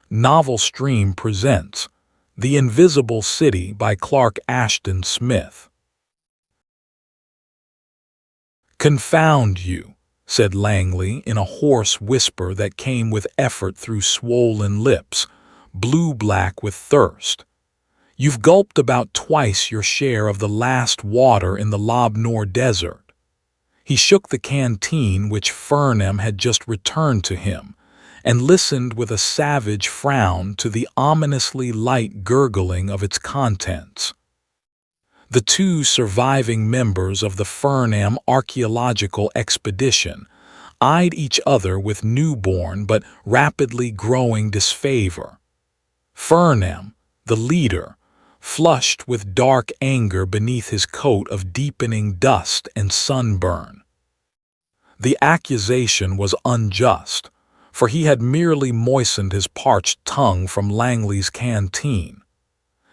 Novel Stream presents The Invisible City by Ashton Smith. "Confound you," said Langley in a hoarse whisper that came with effort through swollen lips, blue-black with thirst. "You've gulped about twice your share of the last water in the Lob-nor Desert." He shook the canteen which Fernam had just returned to him, and listened with a savage frown to the ominously light gurgling of its contents. The two surviving members of the Fernam archaeological expedition eyed each other with newborn but rapidly growing disfavor. Fernam, the leader, flushed with dark anger beneath his coat of deepening dust and sunburn. The accusation was unjust, for he had merely moistened his parched tongue from Langley's canteen.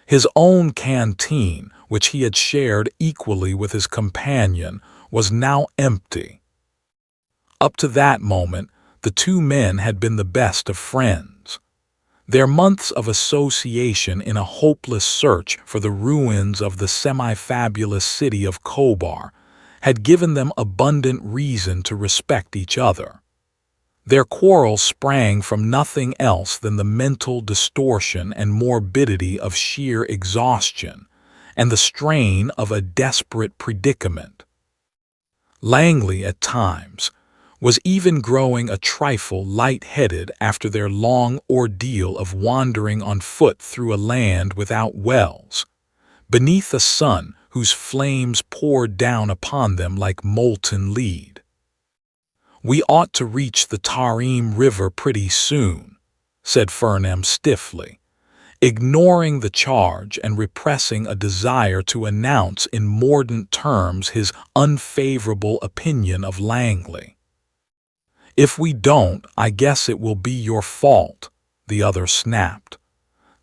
His own canteen, which he had shared equally with his companion, was now empty. Up to that moment, the two men had been the best of friends. Their months of association in a hopeless search for the ruins of the semi-fabulous city of Khobar had given them abundant reason to respect each other. Their quarrel sprang from nothing else than the mental distortion and morbidity of sheer exhaustion, and the strain of a desperate predicament. Langley, at times, was even growing a trifle light-headed after their long ordeal of wandering on foot through a land without wells, beneath a sun whose flames poured down upon them like molten lead. "We ought to reach the Tarim River pretty soon," said Fernam stiffly, ignoring the charge and repressing a desire to announce in mordant terms his unfavorable opinion of Langley. "If we don't, I guess it will be your fault," the other snapped.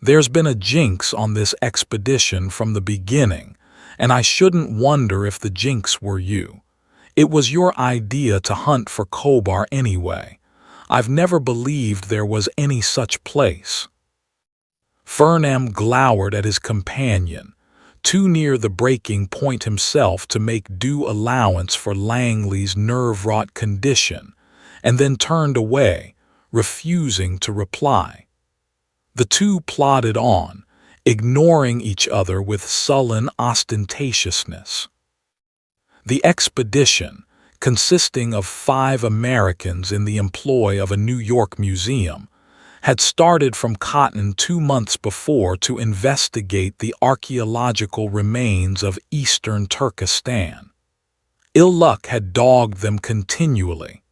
"There's been a jinx on this expedition from the beginning, and I shouldn't wonder if the jinx were you. It was your idea to hunt for Khobar anyway. I've never believed there was any such place." Fernam glowered at his companion, too near the breaking point himself to make due allowance for Langley's nerve-wrought condition, and then turned away, refusing to reply. The two plodded on, ignoring each other with sullen ostentatiousness. The expedition, consisting of 5 Americans in the employ of a New York museum, had started from Cotton 2 months before to investigate the archaeological remains of eastern Turkestan. Ill luck had dogged them continually,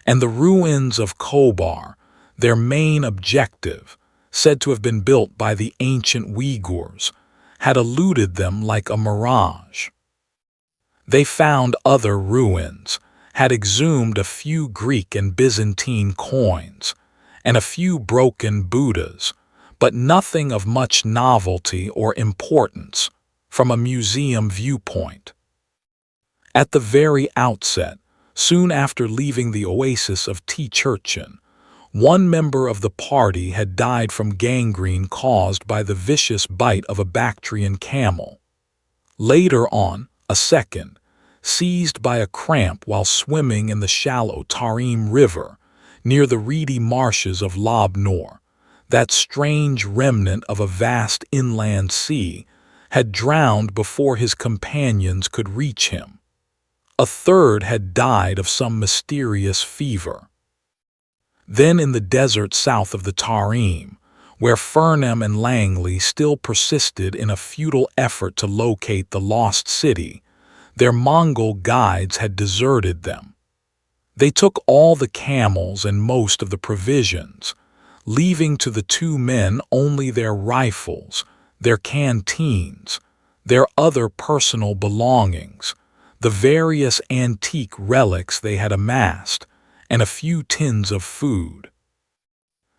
and the ruins of Khobar, their main objective, said to have been built by the ancient Uyghurs, had eluded them like a mirage. They found other ruins, had exhumed a few Greek and Byzantine coins, and a few broken Buddhas, but nothing of much novelty or importance from a museum viewpoint. At the very outset, soon after leaving the oasis of Tchurchen, one member of the party had died from gangrene caused by the vicious bite of a Bactrian camel. Later on, a second, seized by a cramp while swimming in the shallow Tarim River, near the reedy marshes of Lob-nor, that strange remnant of a vast inland sea, had drowned before his companions could reach him. A third had died of some mysterious fever. Then in the desert south of the Tarim, where Fernam and Langley still persisted in a futile effort to locate the lost city, their Mongol guides had deserted them. They took all the camels and most of the provisions, leaving to the two men only their rifles, their canteens, their other personal belongings, the various antique relics they had amassed, and a few tins of food.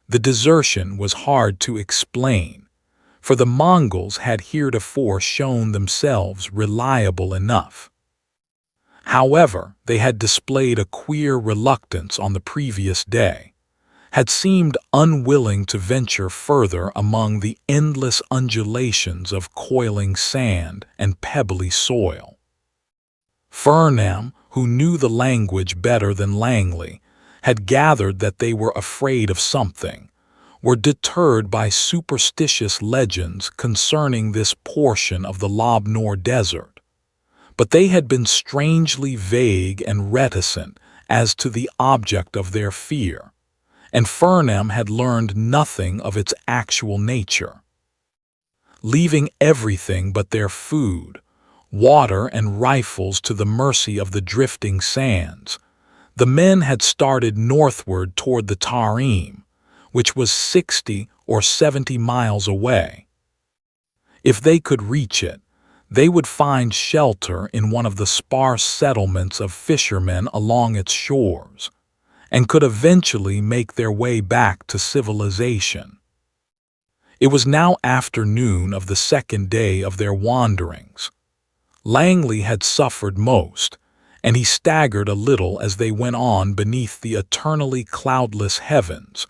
The desertion was hard to explain, for the Mongols had heretofore shown themselves reliable enough. However, they had displayed a queer reluctance on the previous day, had seemed unwilling to venture further among the endless undulations of coiling sand and pebbly soil. Fernam, who knew the language better than Langley, had gathered that they were afraid of something, were deterred by superstitious legends concerning this portion of the Lob-nor Desert. But they had been strangely vague and reticent as to the object of their fear, and Fernam had learned nothing of its actual nature. Leaving everything but their food, water, and rifles to the mercy of the drifting sands, the men had started northward toward the Tarim, which was 60 or 70 miles away. If they could reach it, they would find shelter in one of the sparse settlements of fishermen along its shores, and could eventually make their way back to civilization. It was now afternoon of the second day of their wanderings. Langley had suffered most, and he staggered a little as they went on beneath the eternally cloudless heavens,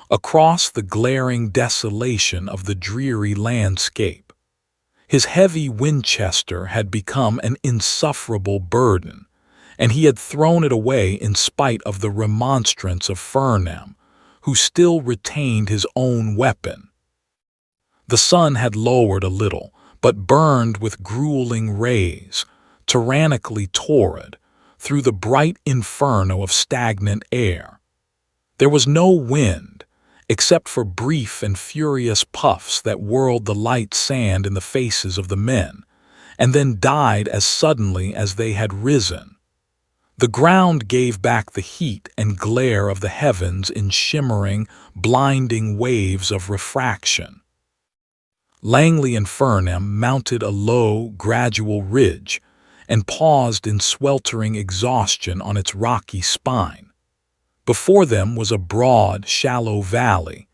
across the glaring desolation of the dreary landscape. His heavy Winchester had become an insufferable burden, and he had thrown it away in spite of the remonstrance of Fernam, who still retained his own weapon. The sun had lowered a little, but burned with grueling rays, tyrannically torrid, through the bright inferno of stagnant air. There was no wind, except for brief and furious puffs that whirled the light sand in the faces of the men, and then died as suddenly as they had risen. The ground gave back the heat and glare of the heavens in shimmering, blinding waves of refraction. Langley and Fernam mounted a low, gradual ridge and paused in sweltering exhaustion on its rocky spine. Before them was a broad, shallow valley,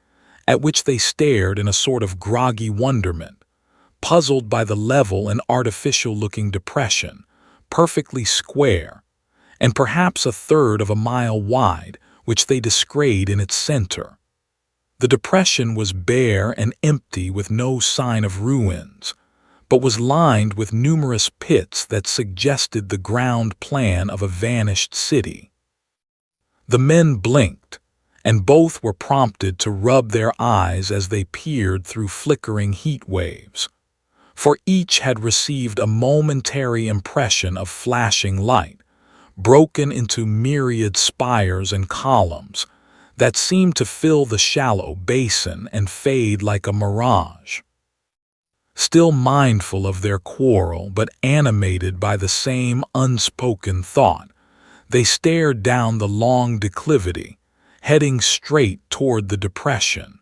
at which they stared in a sort of groggy wonderment, puzzled by the level and artificial-looking depression, perfectly square, and perhaps a third of a mile wide, which they descried in its center. The depression was bare and empty with no sign of ruins, but was lined with numerous pits that suggested the ground plan of a vanished city. The men blinked, and both were prompted to rub their eyes as they peered through flickering heat waves, for each had received a momentary impression of flashing light, broken into myriad spires and columns, that seemed to fill the shallow basin and fade like a mirage. Still mindful of their quarrel, but animated by the same unspoken thought, they stared down the long declivity, heading straight toward the depression.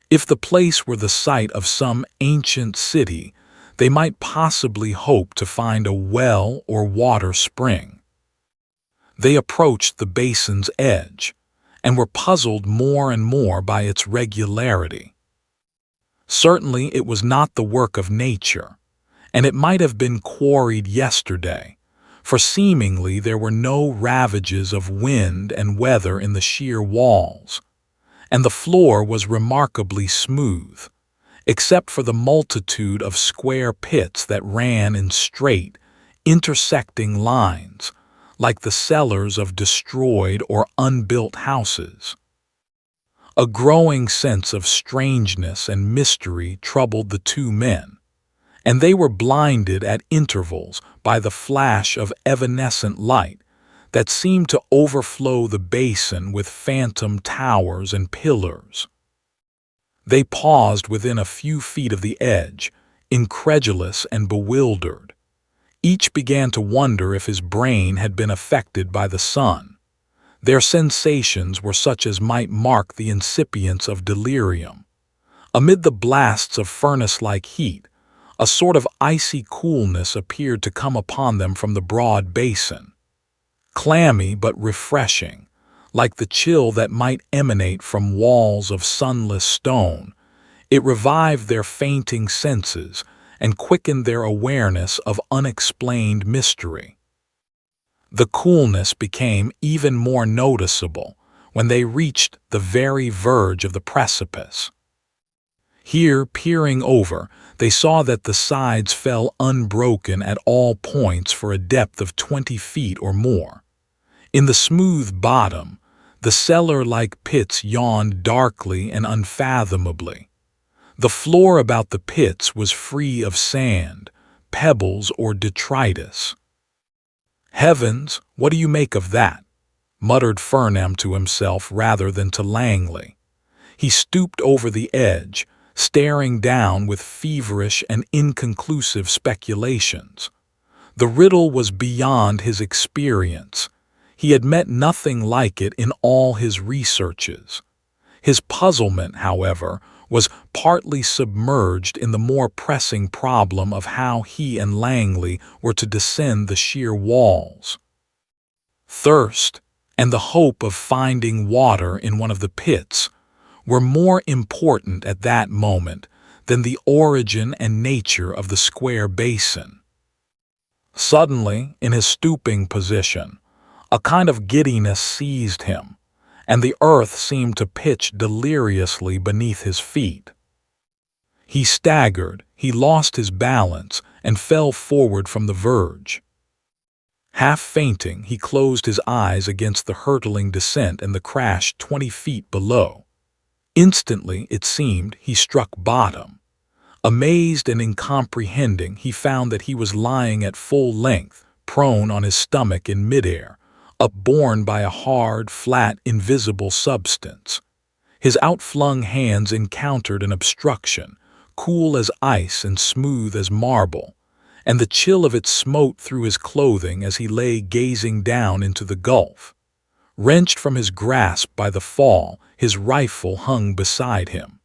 If the place were the site of some ancient city, they might possibly hope to find a well or water spring. They approached the basin's edge, and were puzzled more and more by its regularity. Certainly it was not the work of nature, and it might have been quarried yesterday, for seemingly there were no ravages of wind and weather in the sheer walls, and the floor was remarkably smooth, except for the multitude of square pits that ran in straight, intersecting lines, like the cellars of destroyed or unbuilt houses. A growing sense of strangeness and mystery troubled the two men, and they were blinded at intervals by the flash of evanescent light that seemed to overflow the basin with phantom towers and pillars. They paused within a few feet of the edge, incredulous and bewildered. Each began to wonder if his brain had been affected by the sun. Their sensations were such as might mark the incipience of delirium. Amid the blasts of furnace-like heat, a sort of icy coolness appeared to come upon them from the broad basin. Clammy but refreshing, like the chill that might emanate from walls of sunless stone, it revived their fainting senses and quickened their awareness of unexplained mystery. The coolness became even more noticeable when they reached the very verge of the precipice. Here, peering over, they saw that the sides fell unbroken at all points for a depth of 20 feet or more. In the smooth bottom, the cellar-like pits yawned darkly and unfathomably. The floor about the pits was free of sand, pebbles, or detritus. "Heavens, what do you make of that?" muttered Fernam to himself rather than to Langley. He stooped over the edge, staring down with feverish and inconclusive speculations. The riddle was beyond his experience. He had met nothing like it in all his researches. His puzzlement, however, was partly submerged in the more pressing problem of how he and Langley were to descend the sheer walls. Thirst, and the hope of finding water in one of the pits, were more important at that moment than the origin and nature of the square basin. Suddenly, in his stooping position, a kind of giddiness seized him, and the earth seemed to pitch deliriously beneath his feet. He staggered, he lost his balance, and fell forward from the verge. Half fainting, he closed his eyes against the hurtling descent and the crash 20 feet below. Instantly, it seemed, he struck bottom. Amazed and incomprehending, he found that he was lying at full length, prone on his stomach in midair, upborne by a hard, flat, invisible substance. His outflung hands encountered an obstruction, cool as ice and smooth as marble, and the chill of it smote through his clothing as he lay gazing down into the gulf. Wrenched from his grasp by the fall, his rifle hung beside him.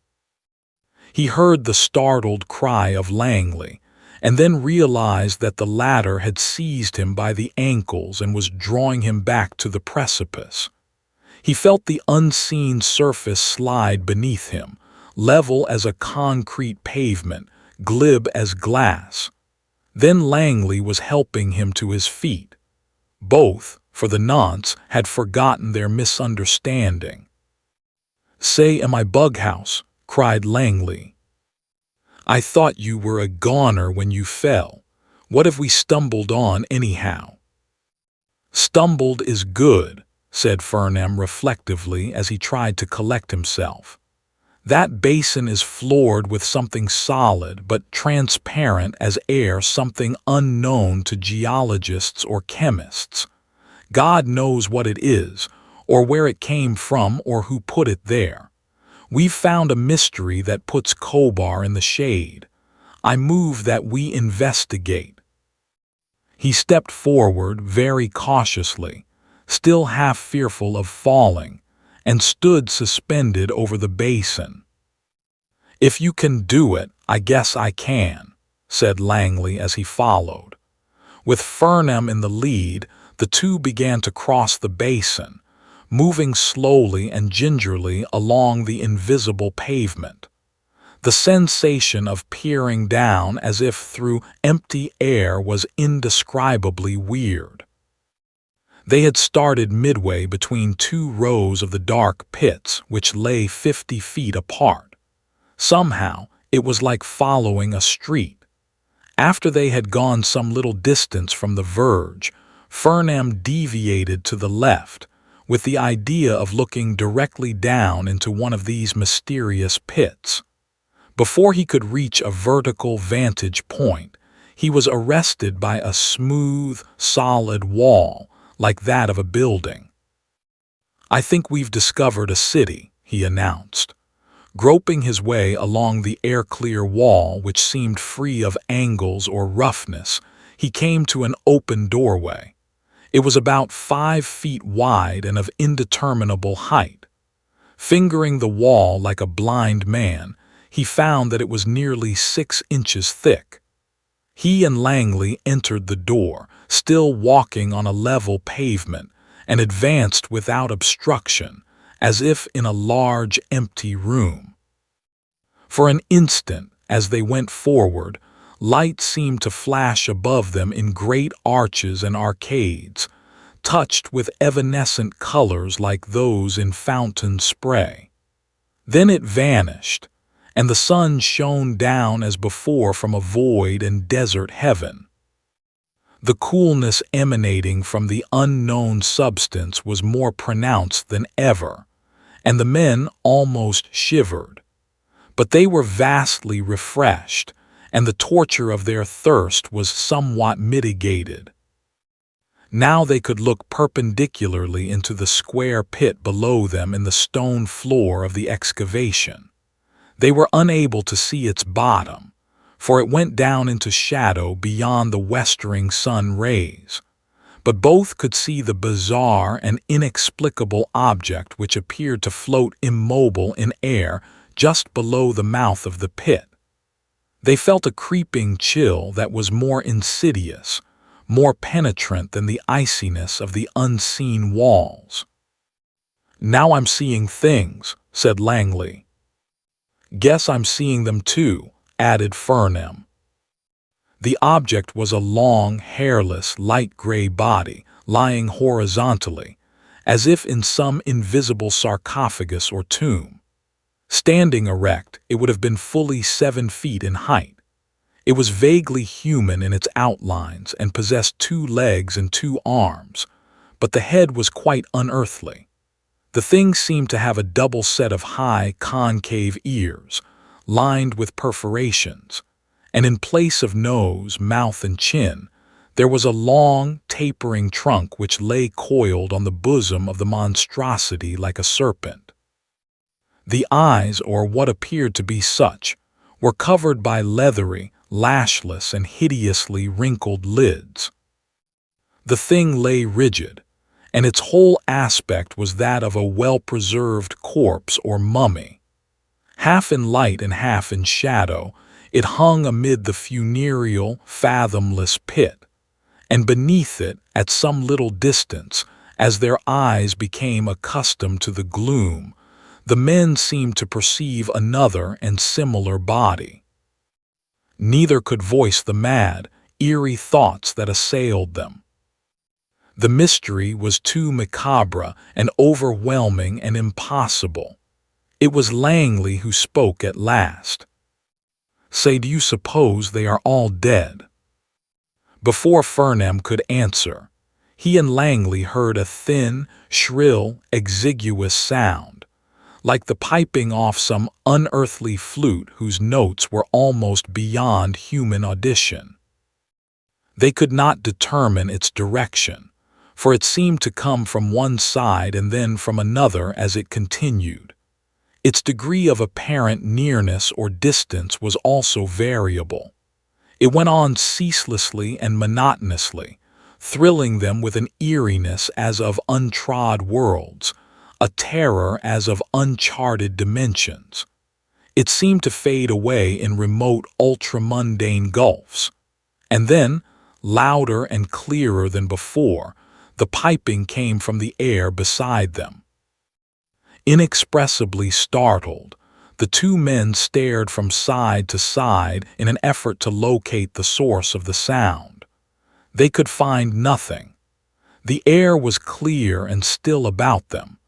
He heard the startled cry of Langley, and then realized that the latter had seized him by the ankles and was drawing him back to the precipice. He felt the unseen surface slide beneath him, level as a concrete pavement, glib as glass. Then Langley was helping him to his feet. Both, for the nonce, had forgotten their misunderstanding. "Say, am I bughouse?" cried Langley. "I thought you were a goner when you fell. What have we stumbled on anyhow?" "Stumbled is good," said Fernam reflectively as he tried to collect himself. "That basin is floored with something solid but transparent as air, something unknown to geologists or chemists. God knows what it is, or where it came from, or who put it there. We've found a mystery that puts Kobar in the shade. I move that we investigate." He stepped forward very cautiously, still half fearful of falling, and stood suspended over the basin. "If you can do it, I guess I can," said Langley as he followed. With Fernam in the lead, the two began to cross the basin, moving slowly and gingerly along the invisible pavement. The sensation of peering down as if through empty air was indescribably weird. They had started midway between two rows of the dark pits which lay 50 feet apart. Somehow, it was like following a street. After they had gone some little distance from the verge, Fernam deviated to the left, with the idea of looking directly down into one of these mysterious pits. Before he could reach a vertical vantage point, he was arrested by a smooth, solid wall like that of a building. "I think we've discovered a city," he announced. Groping his way along the air-clear wall, which seemed free of angles or roughness, he came to an open doorway. It was about 5 feet wide and of indeterminable height. Fingering the wall like a blind man, he found that it was nearly 6 inches thick. He and Langley entered the door, still walking on a level pavement, and advanced without obstruction, as if in a large, empty room. For an instant, as they went forward, light seemed to flash above them in great arches and arcades, touched with evanescent colors like those in fountain spray. Then it vanished, and the sun shone down as before from a void and desert heaven. The coolness emanating from the unknown substance was more pronounced than ever, and the men almost shivered. But they were vastly refreshed, and the torture of their thirst was somewhat mitigated. Now they could look perpendicularly into the square pit below them in the stone floor of the excavation. They were unable to see its bottom, for it went down into shadow beyond the westering sun rays. But both could see the bizarre and inexplicable object which appeared to float immobile in air just below the mouth of the pit. They felt a creeping chill that was more insidious, more penetrant than the iciness of the unseen walls. "Now I'm seeing things," said Langley. "Guess I'm seeing them too," added Farnham. The object was a long, hairless, light gray body, lying horizontally, as if in some invisible sarcophagus or tomb. Standing erect, it would have been fully 7 feet in height. It was vaguely human in its outlines and possessed 2 legs and 2 arms, but the head was quite unearthly. The thing seemed to have a double set of high, concave ears, lined with perforations, and in place of nose, mouth, and chin, there was a long, tapering trunk which lay coiled on the bosom of the monstrosity like a serpent. The eyes, or what appeared to be such, were covered by leathery, lashless, and hideously wrinkled lids. The thing lay rigid, and its whole aspect was that of a well-preserved corpse or mummy. Half in light and half in shadow, it hung amid the funereal, fathomless pit, and beneath it, at some little distance, as their eyes became accustomed to the gloom, the men seemed to perceive another and similar body. Neither could voice the mad, eerie thoughts that assailed them. The mystery was too macabre and overwhelming and impossible. It was Langley who spoke at last. "Say, do you suppose they are all dead?" Before Farnham could answer, he and Langley heard a thin, shrill, exiguous sound, like the piping off some unearthly flute whose notes were almost beyond human audition. They could not determine its direction, for it seemed to come from one side and then from another as it continued. Its degree of apparent nearness or distance was also variable. It went on ceaselessly and monotonously, thrilling them with an eeriness as of untrod worlds, a terror as of uncharted dimensions. It seemed to fade away in remote ultramundane gulfs, and then, louder and clearer than before, the piping came from the air beside them. Inexpressibly startled, the 2 men stared from side to side in an effort to locate the source of the sound. They could find nothing. The air was clear and still about them,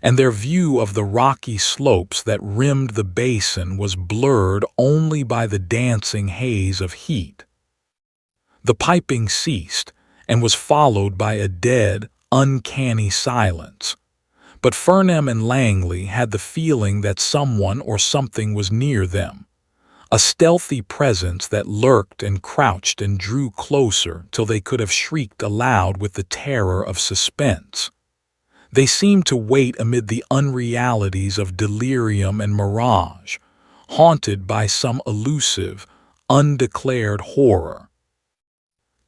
and their view of the rocky slopes that rimmed the basin was blurred only by the dancing haze of heat. The piping ceased and was followed by a dead, uncanny silence. But Farnham and Langley had the feeling that someone or something was near them, a stealthy presence that lurked and crouched and drew closer till they could have shrieked aloud with the terror of suspense. They seemed to wait amid the unrealities of delirium and mirage, haunted by some elusive, undeclared horror.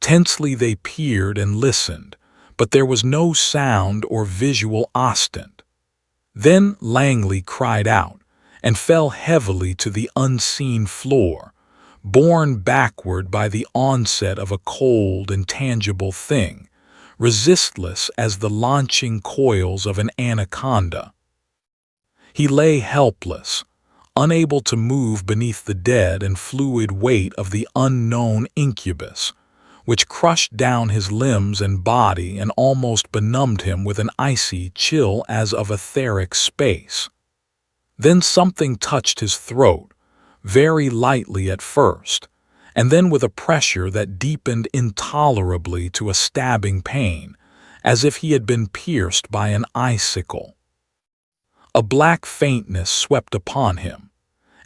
Tensely they peered and listened, but there was no sound or visual ostent. Then Langley cried out and fell heavily to the unseen floor, borne backward by the onset of a cold, intangible thing, resistless as the launching coils of an anaconda. He lay helpless, unable to move beneath the dead and fluid weight of the unknown incubus, which crushed down his limbs and body and almost benumbed him with an icy chill as of etheric space. Then something touched his throat, very lightly at first, and then with a pressure that deepened intolerably to a stabbing pain, as if he had been pierced by an icicle. A black faintness swept upon him,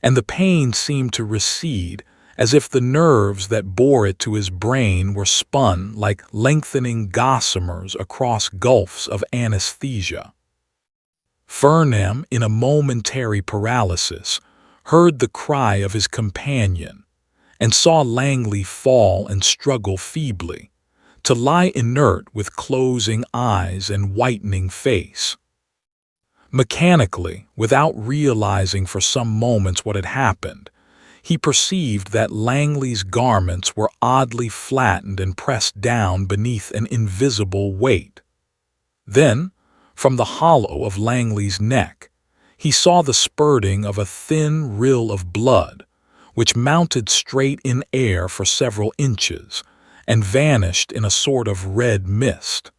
and the pain seemed to recede, as if the nerves that bore it to his brain were spun like lengthening gossamers across gulfs of anesthesia. Fernam, in a momentary paralysis, heard the cry of his companion, and saw Langley fall and struggle feebly, to lie inert with closing eyes and whitening face. Mechanically, without realizing for some moments what had happened, he perceived that Langley's garments were oddly flattened and pressed down beneath an invisible weight. Then, from the hollow of Langley's neck, he saw the spurting of a thin rill of blood, which mounted straight in air for several inches and vanished in a sort of red mist.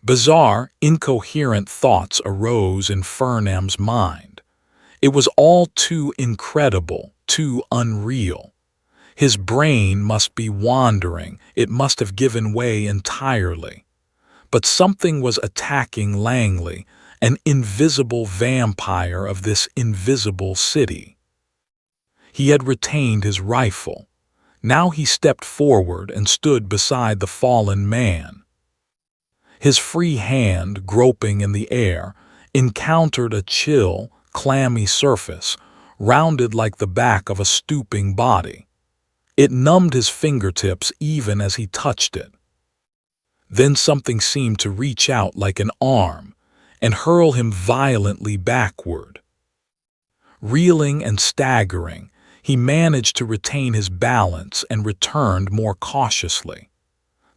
Bizarre, incoherent thoughts arose in Fernam's mind. It was all too incredible, too unreal. His brain must be wandering, it must have given way entirely. But something was attacking Langley, an invisible vampire of this invisible city. He had retained his rifle. Now he stepped forward and stood beside the fallen man. His free hand, groping in the air, encountered a chill, clammy surface, rounded like the back of a stooping body. It numbed his fingertips even as he touched it. Then something seemed to reach out like an arm and hurl him violently backward. Reeling and staggering, he managed to retain his balance and returned more cautiously.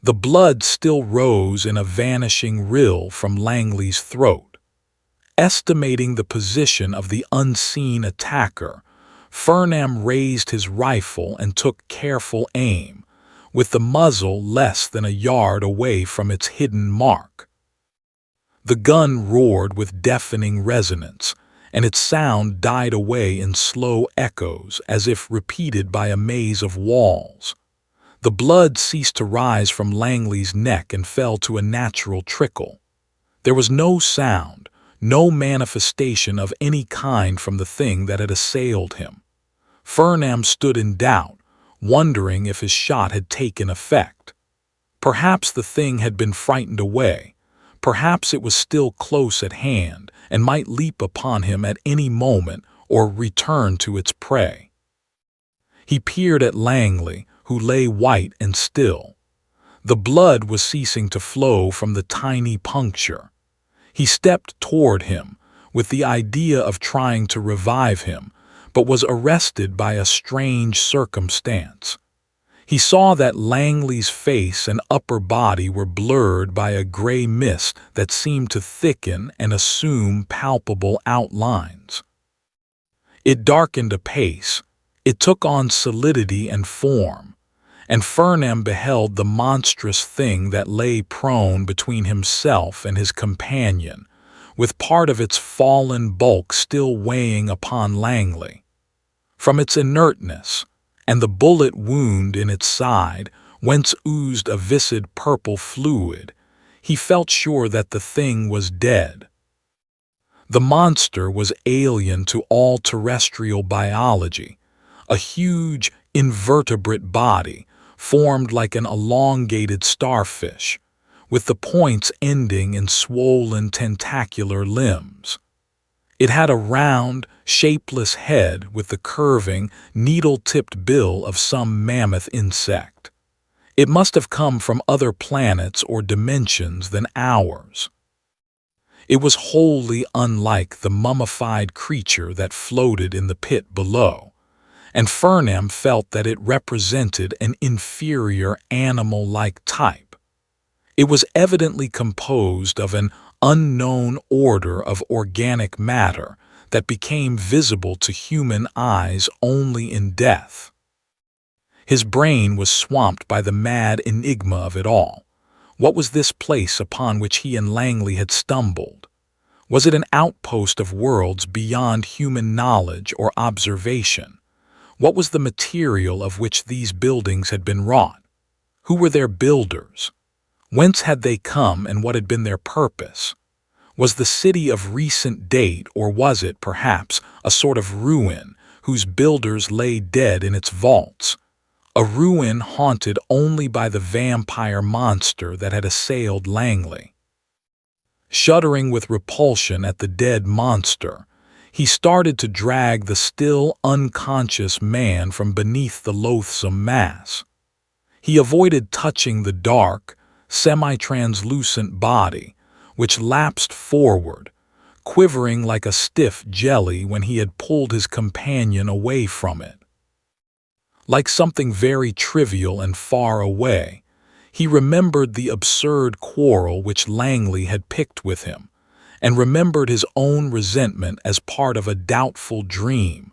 The blood still rose in a vanishing rill from Langley's throat. Estimating the position of the unseen attacker, Fernam raised his rifle and took careful aim, with the muzzle less than a yard away from its hidden mark. The gun roared with deafening resonance, and its sound died away in slow echoes as if repeated by a maze of walls. The blood ceased to rise from Langley's neck and fell to a natural trickle. There was no sound, no manifestation of any kind from the thing that had assailed him. Fernam stood in doubt, wondering if his shot had taken effect. Perhaps the thing had been frightened away. Perhaps it was still close at hand and might leap upon him at any moment or return to its prey. He peered at Langley, who lay white and still. The blood was ceasing to flow from the tiny puncture. He stepped toward him, with the idea of trying to revive him, but was arrested by a strange circumstance. He saw that Langley's face and upper body were blurred by a gray mist that seemed to thicken and assume palpable outlines. It darkened apace. It took on solidity and form, and Fernam beheld the monstrous thing that lay prone between himself and his companion, with part of its fallen bulk still weighing upon Langley. From its inertness, and the bullet wound in its side, whence oozed a viscid purple fluid, he felt sure that the thing was dead. The monster was alien to all terrestrial biology, a huge, invertebrate body, formed like an elongated starfish, with the points ending in swollen tentacular limbs. It had a round, shapeless head with the curving, needle-tipped bill of some mammoth insect. It must have come from other planets or dimensions than ours. It was wholly unlike the mummified creature that floated in the pit below, and Fernam felt that it represented an inferior animal-like type. It was evidently composed of an unknown order of organic matter that became visible to human eyes only in death. His brain was swamped by the mad enigma of it all. What was this place upon which he and Langley had stumbled? Was it an outpost of worlds beyond human knowledge or observation? What was the material of which these buildings had been wrought? Who were their builders? Whence had they come and what had been their purpose? Was the city of recent date, or was it, perhaps, a sort of ruin whose builders lay dead in its vaults? A ruin haunted only by the vampire monster that had assailed Langley. Shuddering with repulsion at the dead monster, he started to drag the still unconscious man from beneath the loathsome mass. He avoided touching the dark, semi-translucent body, which lapsed forward, quivering like a stiff jelly when he had pulled his companion away from it. Like something very trivial and far away, he remembered the absurd quarrel which Langley had picked with him, and remembered his own resentment as part of a doubtful dream,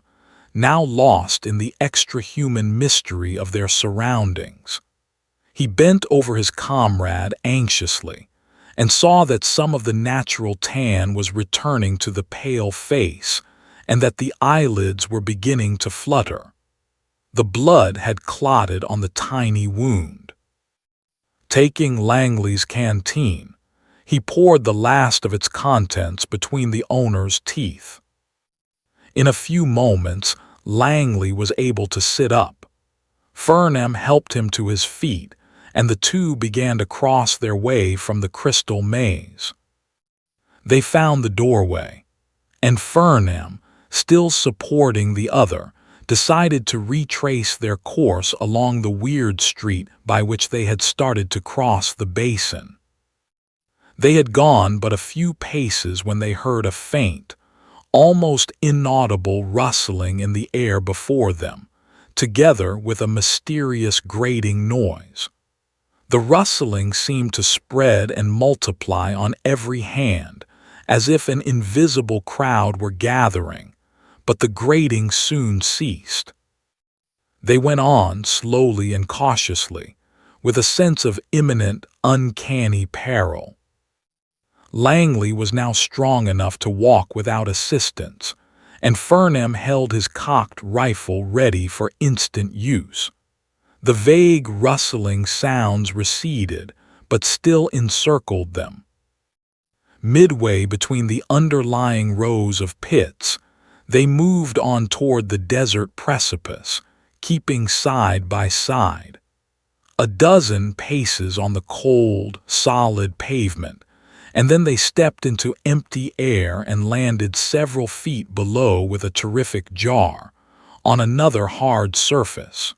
now lost in the extra-human mystery of their surroundings. He bent over his comrade anxiously, and saw that some of the natural tan was returning to the pale face, and that the eyelids were beginning to flutter. The blood had clotted on the tiny wound. Taking Langley's canteen, he poured the last of its contents between the owner's teeth. In a few moments, Langley was able to sit up. Furnham helped him to his feet, and the two began to cross their way from the crystal maze. They found the doorway, and Furnham, still supporting the other, decided to retrace their course along the weird street by which they had started to cross the basin. They had gone but a few paces when they heard a faint, almost inaudible rustling in the air before them, together with a mysterious grating noise. The rustling seemed to spread and multiply on every hand, as if an invisible crowd were gathering, but the grating soon ceased. They went on slowly and cautiously, with a sense of imminent, uncanny peril. Langley was now strong enough to walk without assistance, and Furnham held his cocked rifle ready for instant use. The vague rustling sounds receded, but still encircled them. Midway between the underlying rows of pits, they moved on toward the desert precipice, keeping side by side. A dozen paces on the cold, solid pavement, and then they stepped into empty air and landed several feet below with a terrific jar, on another hard surface.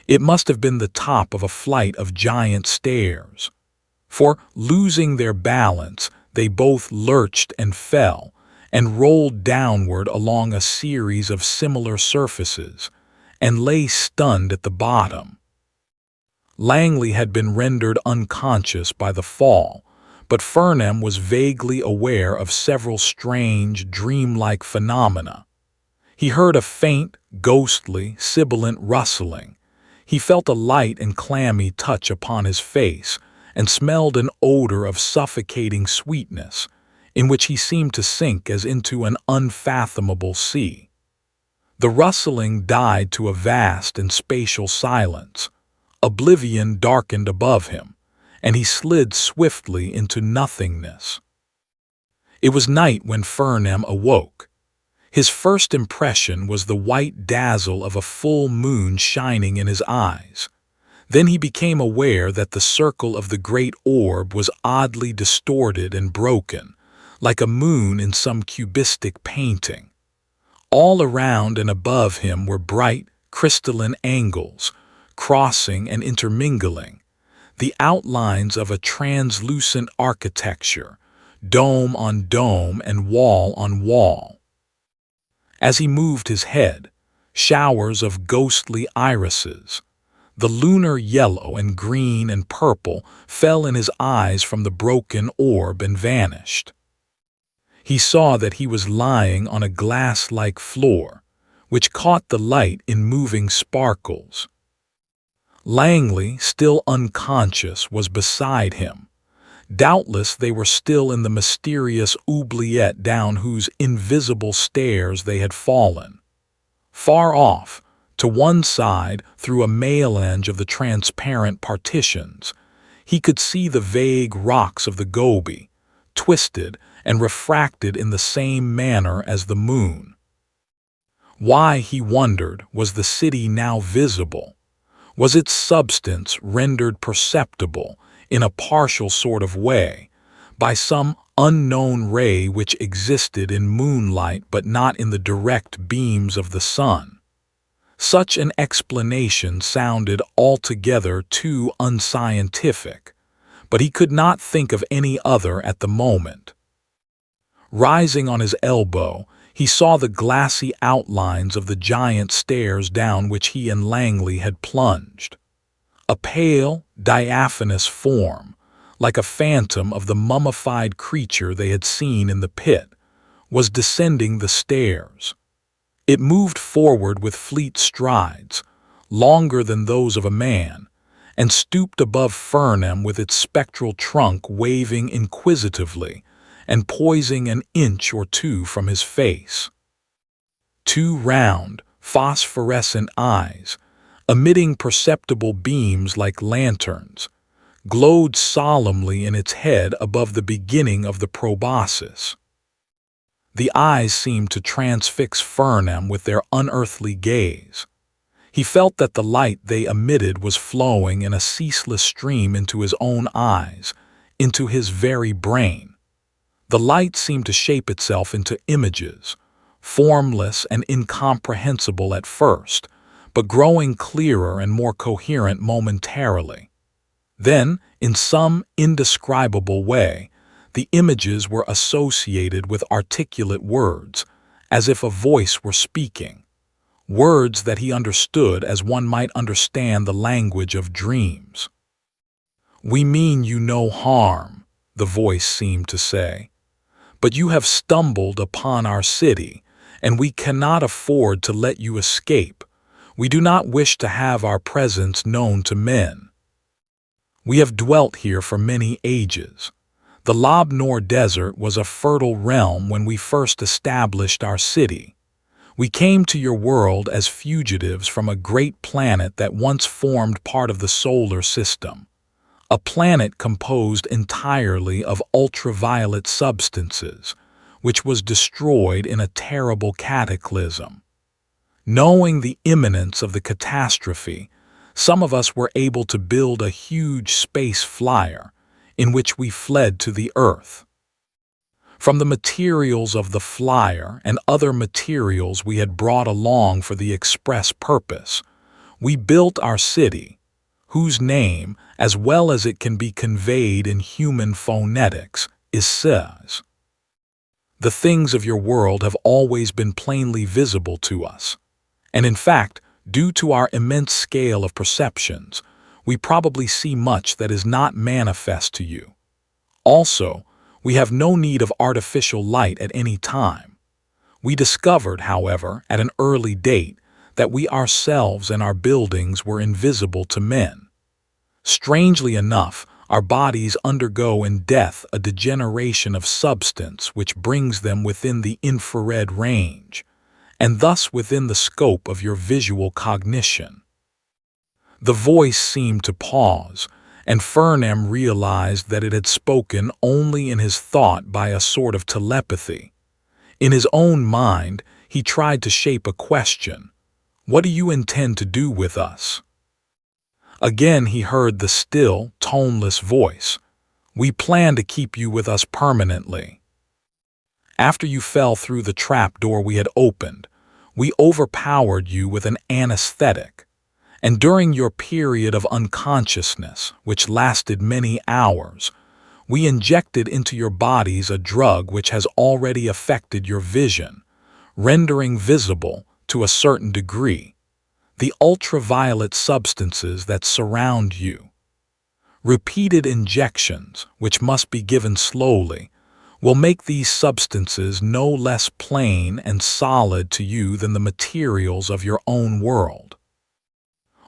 It must have been the top of a flight of giant stairs, for, losing their balance, they both lurched and fell, and rolled downward along a series of similar surfaces, and lay stunned at the bottom. Langley had been rendered unconscious by the fall, but Furnham was vaguely aware of several strange, dreamlike phenomena. He heard a faint, ghostly, sibilant rustling. He felt a light and clammy touch upon his face, and smelled an odor of suffocating sweetness, in which he seemed to sink as into an unfathomable sea. The rustling died to a vast and spatial silence. Oblivion darkened above him, and he slid swiftly into nothingness. It was night when Furnham awoke. His first impression was the white dazzle of a full moon shining in his eyes. Then he became aware that the circle of the great orb was oddly distorted and broken, like a moon in some cubistic painting. All around and above him were bright, crystalline angles, crossing and intermingling, the outlines of a translucent architecture, dome on dome and wall on wall. As he moved his head, showers of ghostly irises, the lunar yellow and green and purple, fell in his eyes from the broken orb and vanished. He saw that he was lying on a glass-like floor, which caught the light in moving sparkles. Langley, still unconscious, was beside him. Doubtless they were still in the mysterious oubliette down whose invisible stairs they had fallen. Far off, to one side, through a melange of the transparent partitions, he could see the vague rocks of the Gobi, twisted and refracted in the same manner as the moon. Why, he wondered, was the city now visible? Was its substance rendered perceptible, in a partial sort of way, by some unknown ray which existed in moonlight but not in the direct beams of the sun? Such an explanation sounded altogether too unscientific, but he could not think of any other at the moment. Rising on his elbow, he saw the glassy outlines of the giant stairs down which he and Langley had plunged. A pale, diaphanous form, like a phantom of the mummified creature they had seen in the pit, was descending the stairs. It moved forward with fleet strides, longer than those of a man, and stooped above Furnham with its spectral trunk waving inquisitively and poising an inch or two from his face. Two round, phosphorescent eyes, emitting perceptible beams like lanterns, glowed solemnly in its head above the beginning of the proboscis. The eyes seemed to transfix Furnham with their unearthly gaze. He felt that the light they emitted was flowing in a ceaseless stream into his own eyes, into his very brain. The light seemed to shape itself into images, formless and incomprehensible at first, but growing clearer and more coherent momentarily. Then, in some indescribable way, the images were associated with articulate words, as if a voice were speaking, words that he understood as one might understand the language of dreams. "We mean you no harm," the voice seemed to say, "but you have stumbled upon our city, and we cannot afford to let you escape. We do not wish to have our presence known to men. We have dwelt here for many ages. The Lob-nor Desert was a fertile realm when we first established our city. We came to your world as fugitives from a great planet that once formed part of the solar system, a planet composed entirely of ultraviolet substances, which was destroyed in a terrible cataclysm. Knowing the imminence of the catastrophe, some of us were able to build a huge space flyer, in which we fled to the Earth. From the materials of the flyer and other materials we had brought along for the express purpose, we built our city, whose name, as well as it can be conveyed in human phonetics, is Sez. The things of your world have always been plainly visible to us, and in fact, due to our immense scale of perceptions, we probably see much that is not manifest to you. Also, we have no need of artificial light at any time. We discovered, however, at an early date, that we ourselves and our buildings were invisible to men. Strangely enough, our bodies undergo in death a degeneration of substance which brings them within the infrared range, and thus within the scope of your visual cognition. The voice seemed to pause, and Furnham realized that it had spoken only in his thought by a sort of telepathy. In his own mind, he tried to shape a question. "What do you intend to do with us?" Again he heard the still, toneless voice. "We plan to keep you with us permanently. After you fell through the trap door we had opened, we overpowered you with an anesthetic. And during your period of unconsciousness, which lasted many hours, we injected into your bodies a drug which has already affected your vision, rendering visible, to a certain degree, the ultraviolet substances that surround you. Repeated injections, which must be given slowly, will make these substances no less plain and solid to you than the materials of your own world.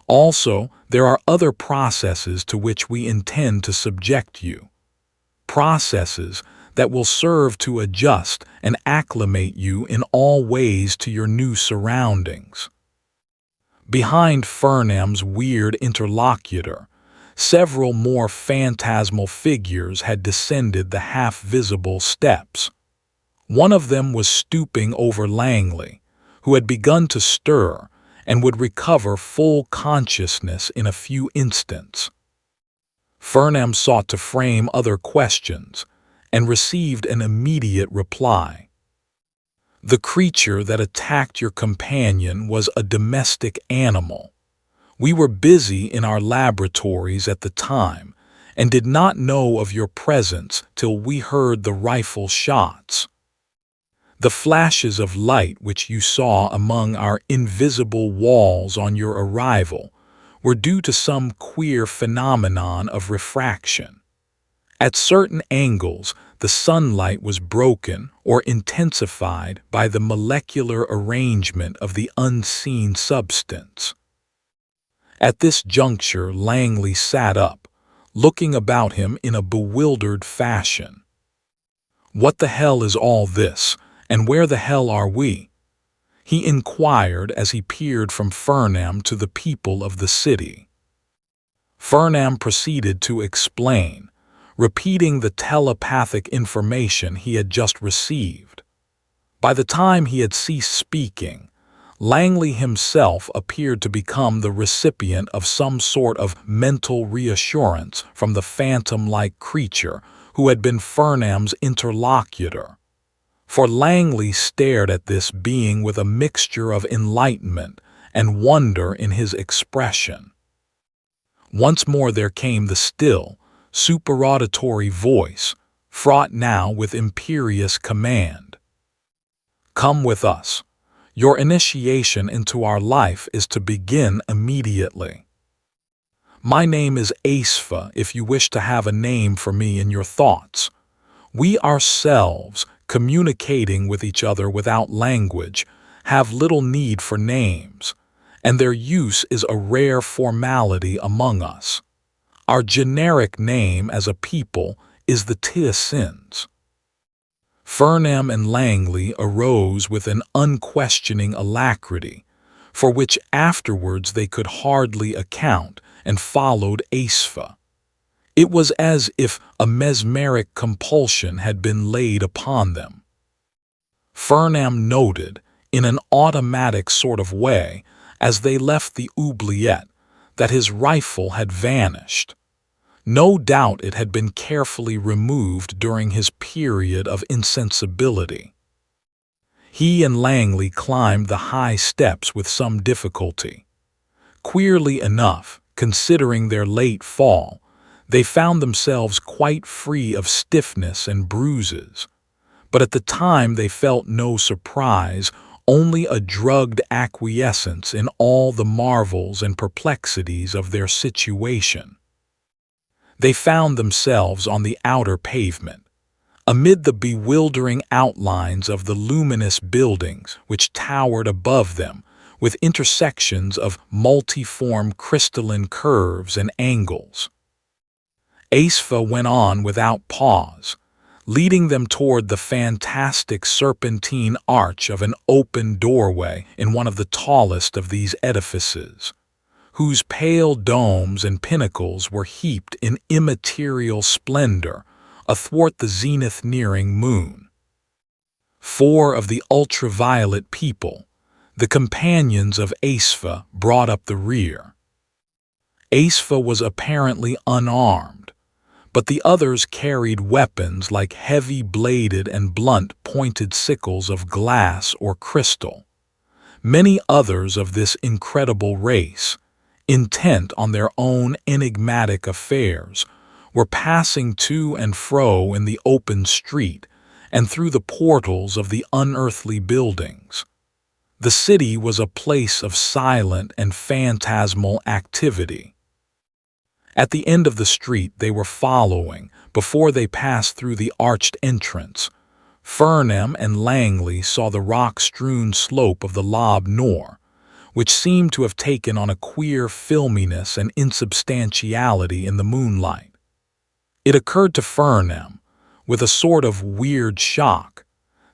Also, there are other processes to which we intend to subject you. Processes that will serve to adjust and acclimate you in all ways to your new surroundings. Behind Fernam's weird interlocutor, several more phantasmal figures had descended the half-visible steps. One of them was stooping over Langley, who had begun to stir and would recover full consciousness in a few instants. Fernam sought to frame other questions and received an immediate reply. The creature that attacked your companion was a domestic animal. We were busy in our laboratories at the time and did not know of your presence till we heard the rifle shots. The flashes of light which you saw among our invisible walls on your arrival were due to some queer phenomenon of refraction. At certain angles, the sunlight was broken or intensified by the molecular arrangement of the unseen substance. At this juncture, Langley sat up, looking about him in a bewildered fashion. "What the hell is all this, and where the hell are we?" he inquired as he peered from Fernam to the people of the city. Fernam proceeded to explain, repeating the telepathic information he had just received. By the time he had ceased speaking, Langley himself appeared to become the recipient of some sort of mental reassurance from the phantom-like creature who had been Fernam's interlocutor. For Langley stared at this being with a mixture of enlightenment and wonder in his expression. Once more there came the still, superauditory voice, fraught now with imperious command. "Come with us. Your initiation into our life is to begin immediately. My name is Aesfa if you wish to have a name for me in your thoughts. We ourselves, communicating with each other without language, have little need for names, and their use is a rare formality among us. Our generic name as a people is the Teosins." Fernam and Langley arose with an unquestioning alacrity, for which afterwards they could hardly account, and followed Aesfa. It was as if a mesmeric compulsion had been laid upon them. Fernam noted, in an automatic sort of way, as they left the oubliette, that his rifle had vanished. No doubt it had been carefully removed during his period of insensibility. He and Langley climbed the high steps with some difficulty. Queerly enough, considering their late fall, they found themselves quite free of stiffness and bruises, but at the time they felt no surprise, only a drugged acquiescence in all the marvels and perplexities of their situation. They found themselves on the outer pavement, amid the bewildering outlines of the luminous buildings which towered above them, with intersections of multiform crystalline curves and angles. Aesfa went on without pause, leading them toward the fantastic serpentine arch of an open doorway in one of the tallest of these edifices, whose pale domes and pinnacles were heaped in immaterial splendor athwart the zenith-nearing moon. 4 of the ultraviolet people, the companions of Aesfa, brought up the rear. Aesfa was apparently unarmed, but the others carried weapons like heavy-bladed and blunt-pointed sickles of glass or crystal. Many others of this incredible race, intent on their own enigmatic affairs, were passing to and fro in the open street and through the portals of the unearthly buildings. The city was a place of silent and phantasmal activity. At the end of the street they were following, before they passed through the arched entrance, Fernam and Langley saw the rock-strewn slope of the Lob-nor, which seemed to have taken on a queer filminess and insubstantiality in the moonlight. It occurred to Fernam, with a sort of weird shock,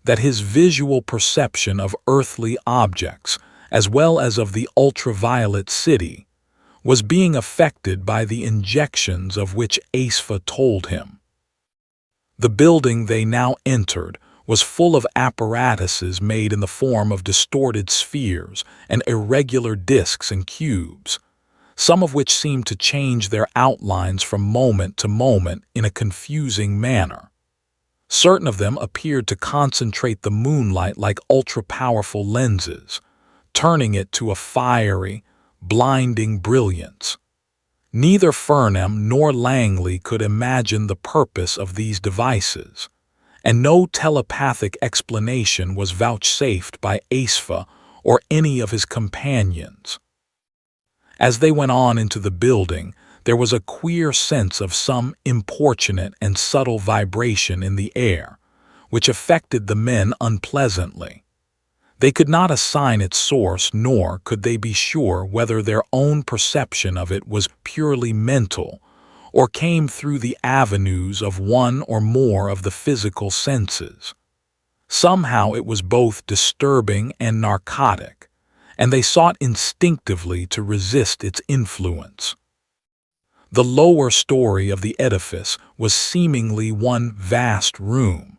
that his visual perception of earthly objects, as well as of the ultraviolet city, was being affected by the injections of which Aesfa told him. The building they now entered was full of apparatuses made in the form of distorted spheres and irregular discs and cubes, some of which seemed to change their outlines from moment to moment in a confusing manner. Certain of them appeared to concentrate the moonlight like ultra-powerful lenses, turning it to a fiery, blinding brilliance. Neither Fernam nor Langley could imagine the purpose of these devices, and no telepathic explanation was vouchsafed by Aesfa or any of his companions. As they went on into the building, there was a queer sense of some importunate and subtle vibration in the air, which affected the men unpleasantly. They could not assign its source, nor could they be sure whether their own perception of it was purely mental or came through the avenues of one or more of the physical senses. Somehow it was both disturbing and narcotic, and they sought instinctively to resist its influence. The lower story of the edifice was seemingly one vast room.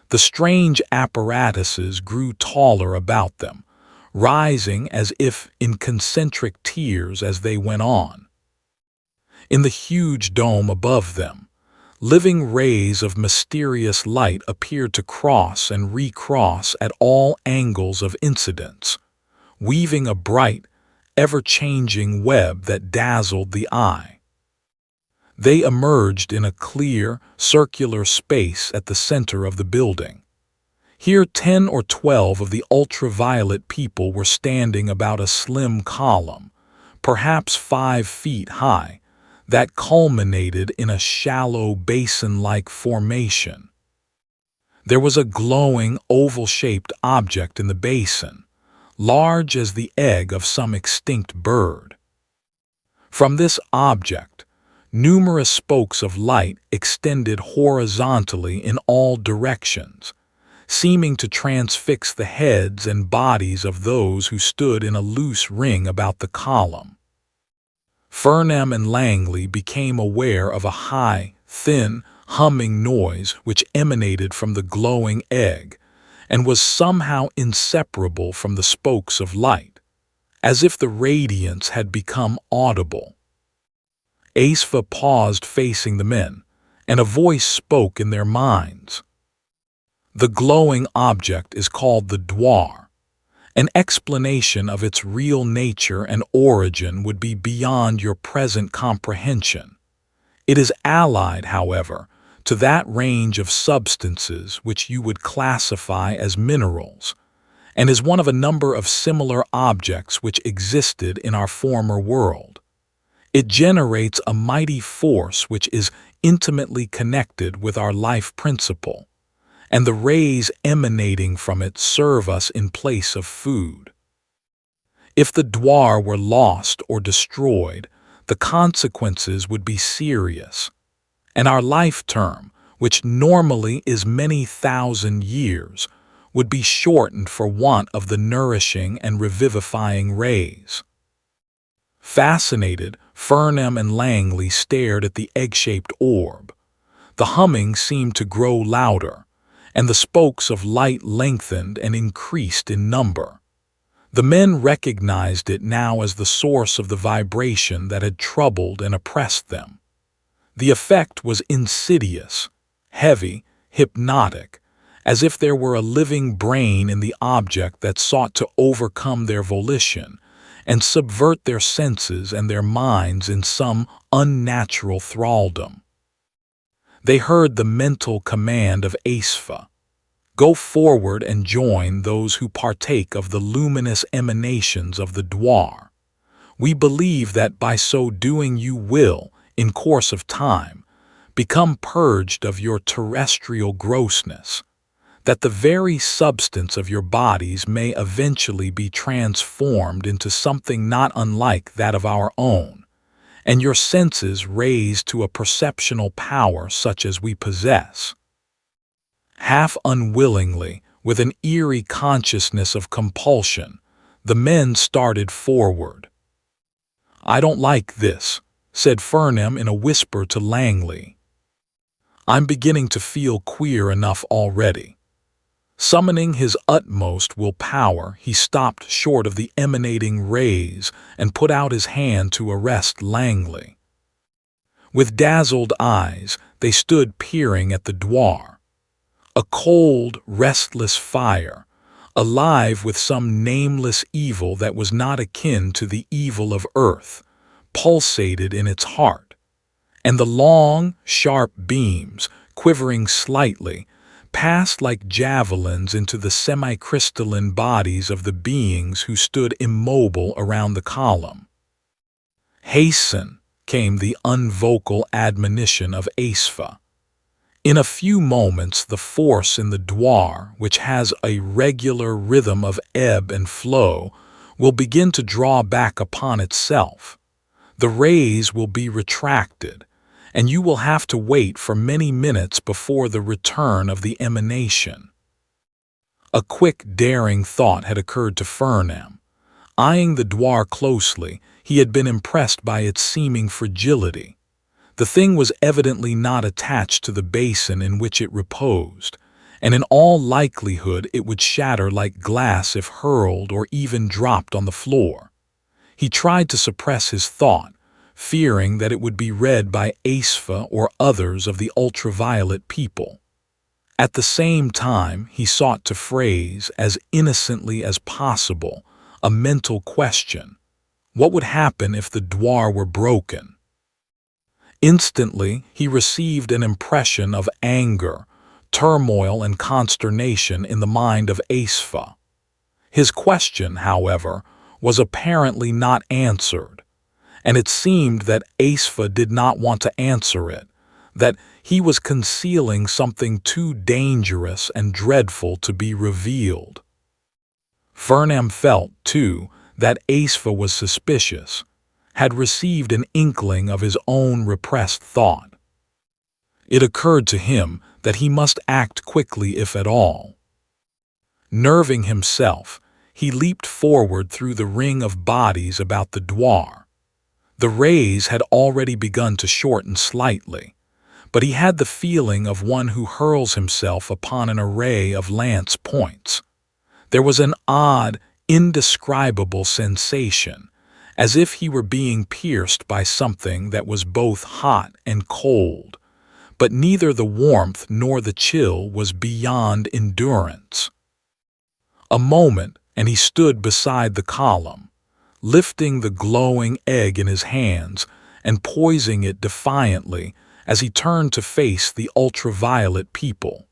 The strange apparatuses grew taller about them, rising as if in concentric tiers as they went on. In the huge dome above them, living rays of mysterious light appeared to cross and recross at all angles of incidence, weaving a bright, ever-changing web that dazzled the eye. They emerged in a clear, circular space at the center of the building. Here 10 or 12 of the ultraviolet people were standing about a slim column, perhaps 5 feet high, that culminated in a shallow basin-like formation. There was a glowing, oval-shaped object in the basin, large as the egg of some extinct bird. From this object, numerous spokes of light extended horizontally in all directions, seeming to transfix the heads and bodies of those who stood in a loose ring about the column. Fernam and Langley became aware of a high, thin, humming noise which emanated from the glowing egg and was somehow inseparable from the spokes of light, as if the radiance had become audible. Aesfa paused facing the men, and a voice spoke in their minds. The glowing object is called the Dwar. An explanation of its real nature and origin would be beyond your present comprehension. It is allied, however, to that range of substances which you would classify as minerals, and is one of a number of similar objects which existed in our former world. It generates a mighty force which is intimately connected with our life principle, and the rays emanating from it serve us in place of food. If the Dwar were lost or destroyed, the consequences would be serious, and our life term, which normally is many thousand years, would be shortened for want of the nourishing and revivifying rays. Fascinated, Fernam and Langley stared at the egg-shaped orb. The humming seemed to grow louder, and the spokes of light lengthened and increased in number. The men recognized it now as the source of the vibration that had troubled and oppressed them. The effect was insidious, heavy, hypnotic, as if there were a living brain in the object that sought to overcome their volition and subvert their senses and their minds in some unnatural thraldom. They heard the mental command of Aesfa: "Go forward and join those who partake of the luminous emanations of the Dwar. We believe that by so doing you will, in course of time, become purged of your terrestrial grossness. that the very substance of your bodies may eventually be transformed into something not unlike that of our own, and your senses raised to a perceptional power such as we possess. Half unwillingly, with an eerie consciousness of compulsion, the men started forward. "I don't like this," said Fernam in a whisper to Langley. "I'm beginning to feel queer enough already." Summoning his utmost willpower, he stopped short of the emanating rays and put out his hand to arrest Langley. With dazzled eyes, they stood peering at the dwar. A cold, restless fire, alive with some nameless evil that was not akin to the evil of earth, pulsated in its heart, and the long, sharp beams, quivering slightly, passed like javelins into the semi-crystalline bodies of the beings who stood immobile around the column. "Hasten," came the unvocal admonition of Aesfa. In a few moments the force in the dwar, which has a regular rhythm of ebb and flow, will begin to draw back upon itself. The rays will be retracted, and you will have to wait for many minutes before the return of the emanation. A quick, daring thought had occurred to Fernam. Eyeing the dwar closely, he had been impressed by its seeming fragility. The thing was evidently not attached to the basin in which it reposed, and in all likelihood it would shatter like glass if hurled or even dropped on the floor. He tried to suppress his thought, fearing that it would be read by Aesfa or others of the ultraviolet people. At the same time, he sought to phrase, as innocently as possible, a mental question. What would happen if the dwar were broken? Instantly, he received an impression of anger, turmoil, and consternation in the mind of Aesfa. His question, however, was apparently not answered, and it seemed that Aesfa did not want to answer it, that he was concealing something too dangerous and dreadful to be revealed. Fernam felt, too, that Aesfa was suspicious, had received an inkling of his own repressed thought. It occurred to him that he must act quickly if at all. Nerving himself, he leaped forward through the ring of bodies about the dwar. The rays had already begun to shorten slightly, but he had the feeling of one who hurls himself upon an array of lance points. There was an odd, indescribable sensation, as if he were being pierced by something that was both hot and cold, but neither the warmth nor the chill was beyond endurance. A moment, and he stood beside the column, lifting the glowing egg in his hands and poising it defiantly as he turned to face the ultraviolet people.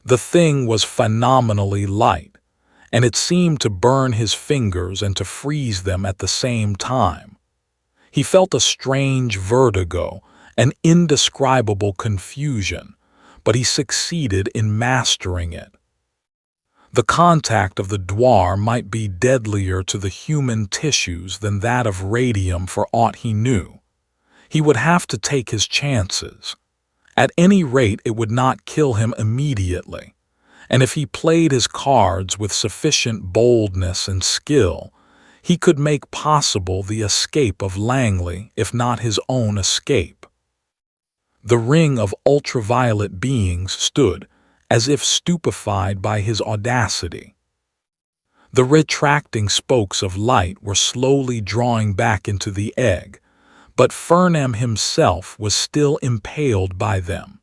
The thing was phenomenally light, and it seemed to burn his fingers and to freeze them at the same time. He felt a strange vertigo, an indescribable confusion, but he succeeded in mastering it. The contact of the dwar might be deadlier to the human tissues than that of radium for aught he knew. He would have to take his chances. At any rate, it would not kill him immediately, and if he played his cards with sufficient boldness and skill, he could make possible the escape of Langley, if not his own escape. The ring of ultraviolet beings stood, as if stupefied by his audacity. The retracting spokes of light were slowly drawing back into the egg, but Fernam himself was still impaled by them.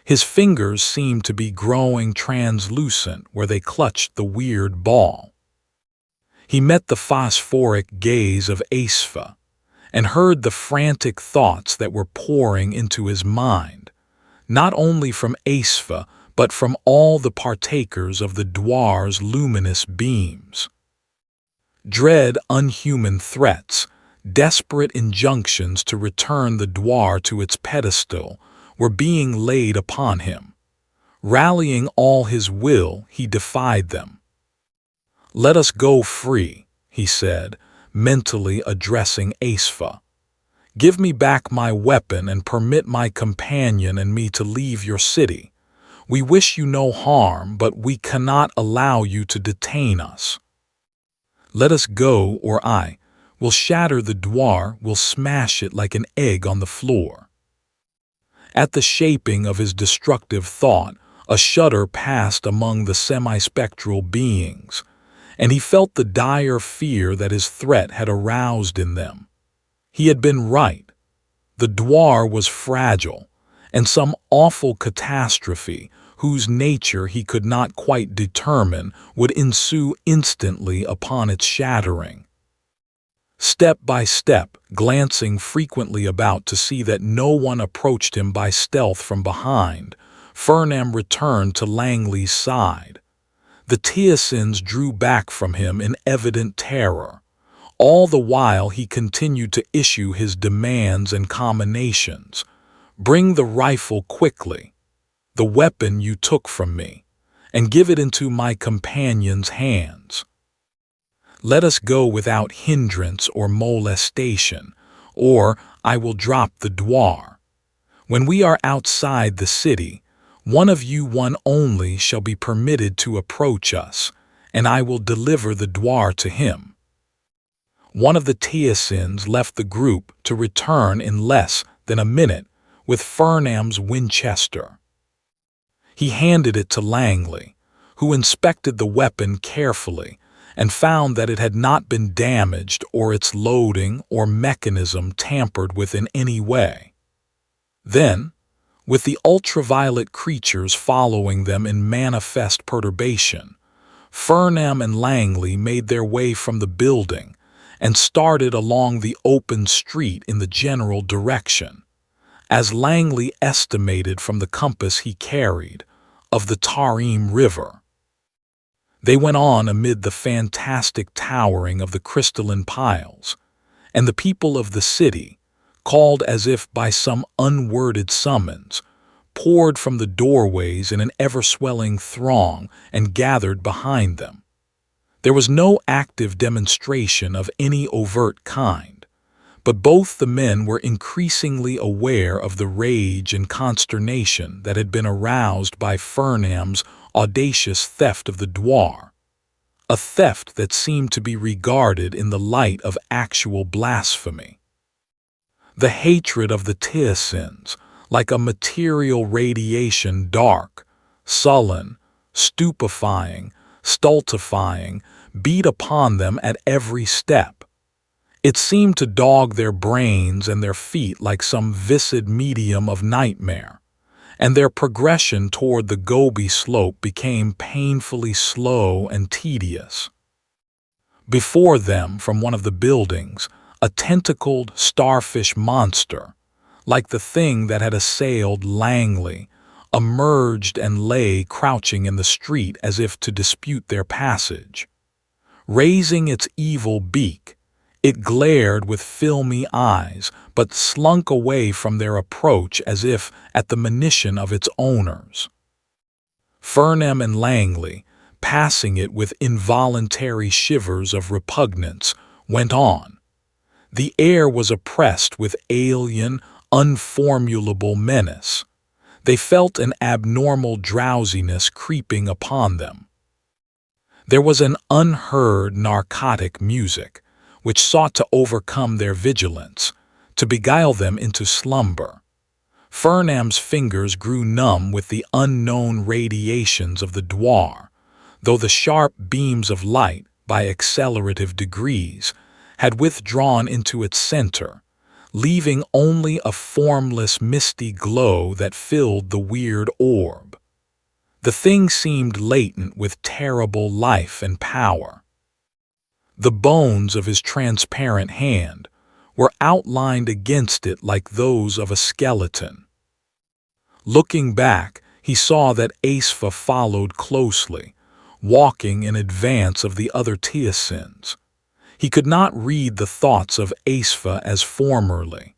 His fingers seemed to be growing translucent where they clutched the weird ball. He met the phosphoric gaze of Aesfa, and heard the frantic thoughts that were pouring into his mind, not only from Aesfa, but from all the partakers of the dwar's luminous beams. Dread, unhuman threats, desperate injunctions to return the dwar to its pedestal, were being laid upon him. Rallying all his will, he defied them. "Let us go free," he said, mentally addressing Aesfa. "Give me back my weapon and permit my companion and me to leave your city. We wish you no harm, but we cannot allow you to detain us. Let us go, or I will shatter the Dwar, will smash it like an egg on the floor." At the shaping of his destructive thought, a shudder passed among the semi-spectral beings, and he felt the dire fear that his threat had aroused in them. He had been right. The Dwar was fragile, and some awful catastrophe, whose nature he could not quite determine, would ensue instantly upon its shattering. Step by step, glancing frequently about to see that no one approached him by stealth from behind, Fernam returned to Langley's side. The Teosins drew back from him in evident terror. All the while he continued to issue his demands and comminations. "Bring the rifle quickly, the weapon you took from me, and give it into my companion's hands. Let us go without hindrance or molestation, or I will drop the Dwar. When we are outside the city, one of you, one only, shall be permitted to approach us, and I will deliver the Dwar to him." One of the Teosins left the group to return in less than a minute with Fernam's Winchester. He handed it to Langley, who inspected the weapon carefully and found that it had not been damaged or its loading or mechanism tampered with in any way. Then, with the ultraviolet creatures following them in manifest perturbation, Fernam and Langley made their way from the building and started along the open street in the general direction, as Langley estimated from the compass he carried, of the Tarim River. They went on amid the fantastic towering of the crystalline piles, and the people of the city, called as if by some unworded summons, poured from the doorways in an ever-swelling throng and gathered behind them. There was no active demonstration of any overt kind, but both the men were increasingly aware of the rage and consternation that had been aroused by Fernam's audacious theft of the Dwar, a theft that seemed to be regarded in the light of actual blasphemy. The hatred of the Teosins, like a material radiation, dark, sullen, stupefying, stultifying, beat upon them at every step. It seemed to dog their brains and their feet like some viscid medium of nightmare, and their progression toward the Gobi slope became painfully slow and tedious. Before them, from one of the buildings, a tentacled starfish monster, like the thing that had assailed Langley, emerged and lay crouching in the street as if to dispute their passage. Raising its evil beak, it glared with filmy eyes, but slunk away from their approach as if at the monition of its owners. Fernam and Langley, passing it with involuntary shivers of repugnance, went on. The air was oppressed with alien, unformulable menace. They felt an abnormal drowsiness creeping upon them. There was an unheard narcotic music, which sought to overcome their vigilance, to beguile them into slumber. Fernam's fingers grew numb with the unknown radiations of the Dwar, though the sharp beams of light, by accelerative degrees, had withdrawn into its center, leaving only a formless misty glow that filled the weird orb. The thing seemed latent with terrible life and power. The bones of his transparent hand were outlined against it like those of a skeleton. Looking back, he saw that Aesfa followed closely, walking in advance of the other Teosins. He could not read the thoughts of Aesfa as formerly.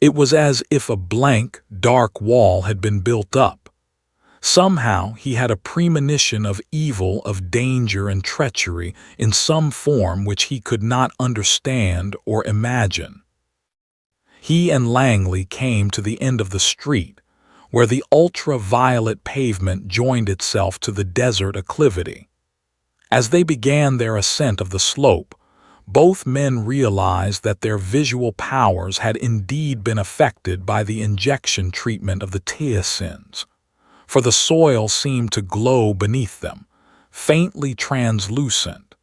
It was as if a blank, dark wall had been built up. Somehow he had a premonition of evil, of danger and treachery in some form which he could not understand or imagine. He and Langley came to the end of the street, where the ultraviolet pavement joined itself to the desert acclivity. As they began their ascent of the slope, both men realized that their visual powers had indeed been affected by the injection treatment of the teosins, for the soil seemed to glow beneath them, faintly translucent,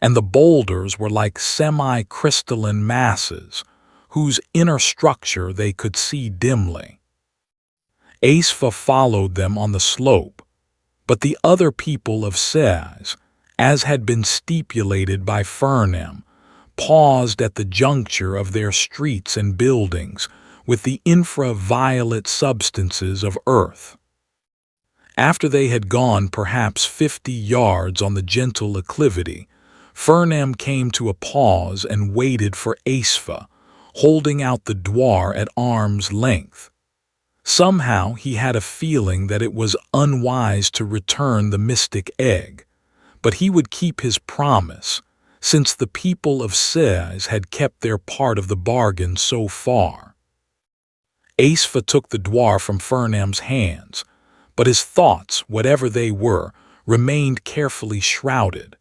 and the boulders were like semi-crystalline masses, whose inner structure they could see dimly. Aesfa followed them on the slope, but the other people of Sez, as had been stipulated by Fernem, paused at the juncture of their streets and buildings with the infraviolet substances of Earth. After they had gone perhaps 50 yards on the gentle acclivity, Fernem came to a pause and waited for Aesfa, holding out the dwar at arm's length. Somehow he had a feeling that it was unwise to return the mystic egg, but he would keep his promise, since the people of Sez had kept their part of the bargain so far. Aesfa took the dwar from Fernem's hands, but his thoughts, whatever they were, remained carefully shrouded.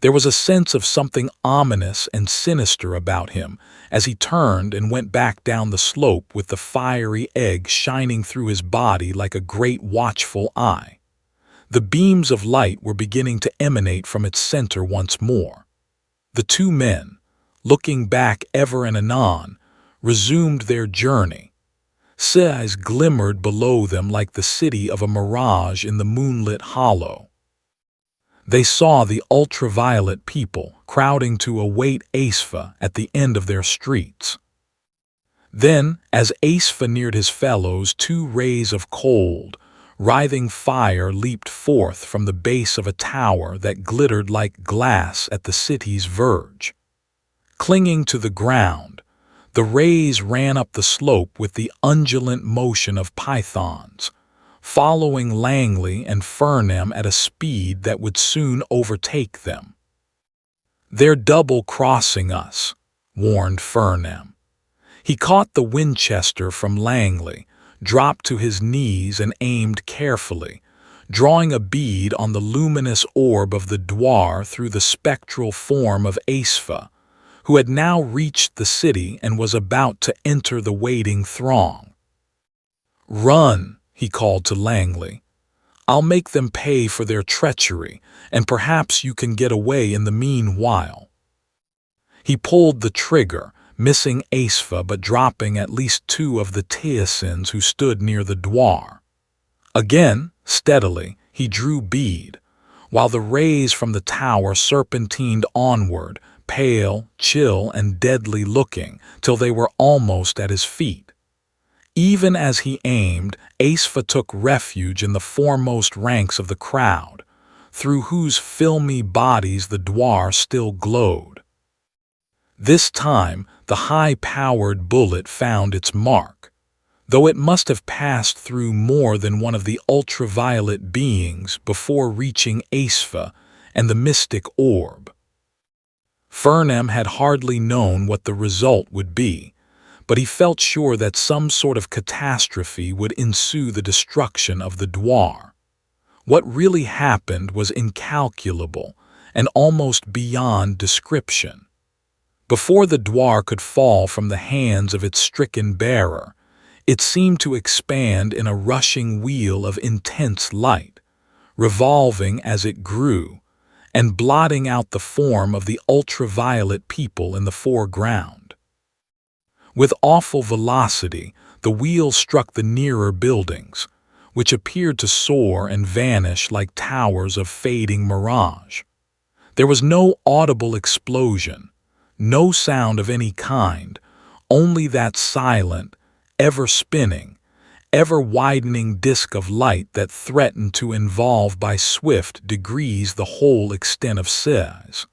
There was a sense of something ominous and sinister about him as he turned and went back down the slope with the fiery egg shining through his body like a great watchful eye. The beams of light were beginning to emanate from its center once more. The two men, looking back ever and anon, resumed their journey. Sez glimmered below them like the city of a mirage in the moonlit hollow. They saw the ultraviolet people crowding to await Aesfa at the end of their streets. Then, as Aesfa neared his fellows, two rays of cold, writhing fire leaped forth from the base of a tower that glittered like glass at the city's verge. Clinging to the ground, the rays ran up the slope with the undulant motion of pythons, following Langley and Fernem at a speed that would soon overtake them. "They're double-crossing us," warned Fernem. He caught the Winchester from Langley, dropped to his knees and aimed carefully, drawing a bead on the luminous orb of the dwar through the spectral form of Aesfa, who had now reached the city and was about to enter the waiting throng. "Run," he called to Langley. "I'll make them pay for their treachery, and perhaps you can get away in the meanwhile." He pulled the trigger, missing Aesfa but dropping at least two of the teosins who stood near the dwar. Again, steadily, he drew bead, while the rays from the tower serpentined onward, pale, chill, and deadly looking, till they were almost at his feet. Even as he aimed, Aesfa took refuge in the foremost ranks of the crowd, through whose filmy bodies the dwar still glowed. This time, the high-powered bullet found its mark, though it must have passed through more than one of the ultraviolet beings before reaching Aesfa and the mystic orb. Fernem had hardly known what the result would be, but he felt sure that some sort of catastrophe would ensue the destruction of the dwar. What really happened was incalculable and almost beyond description. Before the dwar could fall from the hands of its stricken bearer, it seemed to expand in a rushing wheel of intense light, revolving as it grew, and blotting out the form of the ultraviolet people in the foreground. With awful velocity, the wheel struck the nearer buildings, which appeared to soar and vanish like towers of fading mirage. There was no audible explosion, no sound of any kind, only that silent, ever-spinning, ever-widening disk of light that threatened to involve by swift degrees the whole extent of Sez.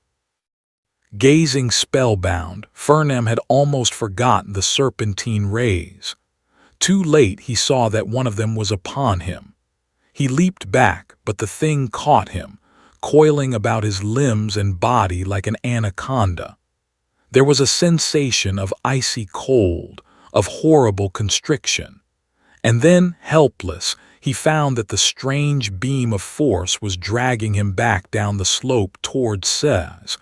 Gazing spellbound, Fernem had almost forgotten the serpentine rays. Too late he saw that one of them was upon him. He leaped back, but the thing caught him, coiling about his limbs and body like an anaconda. There was a sensation of icy cold, of horrible constriction. And then, helpless, he found that the strange beam of force was dragging him back down the slope toward Cez,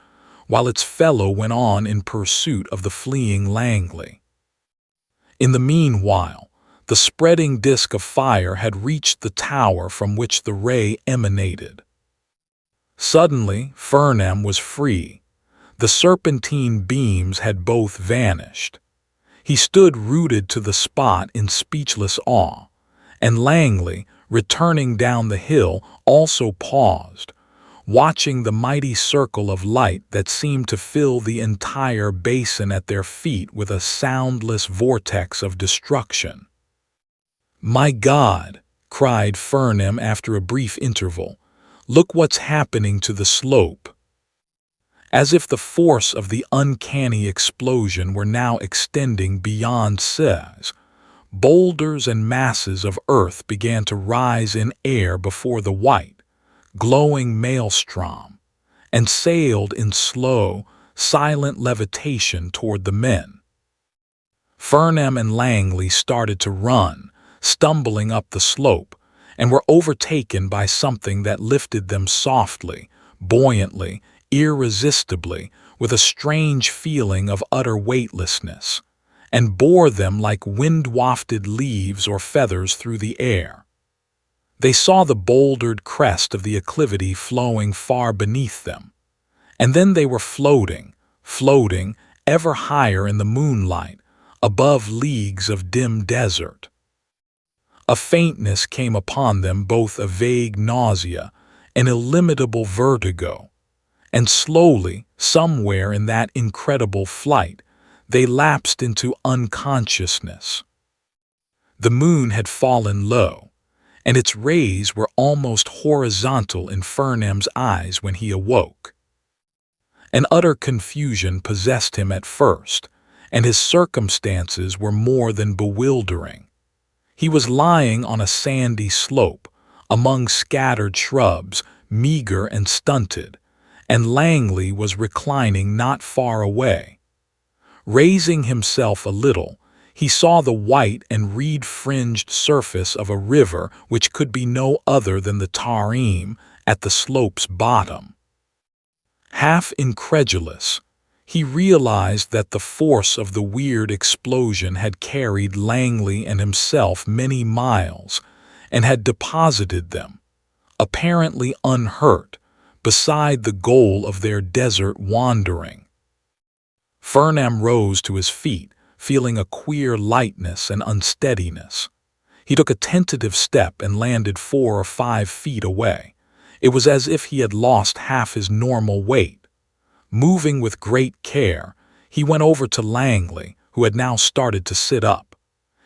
while its fellow went on in pursuit of the fleeing Langley. In the meanwhile, the spreading disk of fire had reached the tower from which the ray emanated. Suddenly, Fernam was free. The serpentine beams had both vanished. He stood rooted to the spot in speechless awe, and Langley, returning down the hill, also paused, watching the mighty circle of light that seemed to fill the entire basin at their feet with a soundless vortex of destruction. "My God!" cried Fernam after a brief interval. "Look what's happening to the slope." As if the force of the uncanny explosion were now extending beyond Cez, boulders and masses of earth began to rise in air before the white, glowing maelstrom, and sailed in slow, silent levitation toward the men. Fernam and Langley started to run, stumbling up the slope, and were overtaken by something that lifted them softly, buoyantly, irresistibly, with a strange feeling of utter weightlessness, and bore them like wind-wafted leaves or feathers through the air. They saw the bouldered crest of the acclivity flowing far beneath them, and then they were floating, ever higher in the moonlight, above leagues of dim desert. A faintness came upon them, both a vague nausea, an illimitable vertigo, and slowly, somewhere in that incredible flight, they lapsed into unconsciousness. The moon had fallen low, and its rays were almost horizontal in Fernam's eyes when he awoke. An utter confusion possessed him at first, and his circumstances were more than bewildering. He was lying on a sandy slope, among scattered shrubs, meager and stunted, and Langley was reclining not far away. Raising himself a little, he saw the white and reed-fringed surface of a river which could be no other than the Tarim at the slope's bottom. Half incredulous, he realized that the force of the weird explosion had carried Langley and himself many miles and had deposited them, apparently unhurt, beside the goal of their desert wandering. Fernam rose to his feet, feeling a queer lightness and unsteadiness. He took a tentative step and landed 4 or 5 feet away. It was as if he had lost half his normal weight. Moving with great care, he went over to Langley, who had now started to sit up.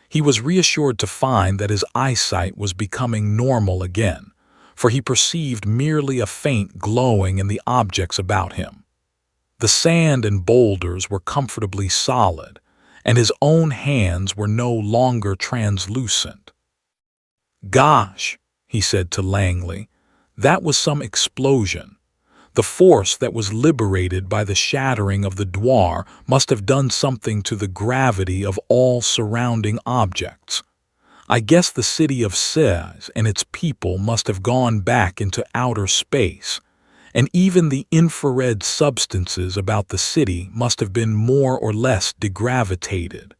He was reassured to find that his eyesight was becoming normal again, for he perceived merely a faint glowing in the objects about him. The sand and boulders were comfortably solid, and his own hands were no longer translucent. "Gosh," he said to Langley, "that was some explosion. The force that was liberated by the shattering of the Dwar must have done something to the gravity of all surrounding objects. I guess the city of Cez and its people must have gone back into outer space, and even the infrared substances about the city must have been more or less degravitated.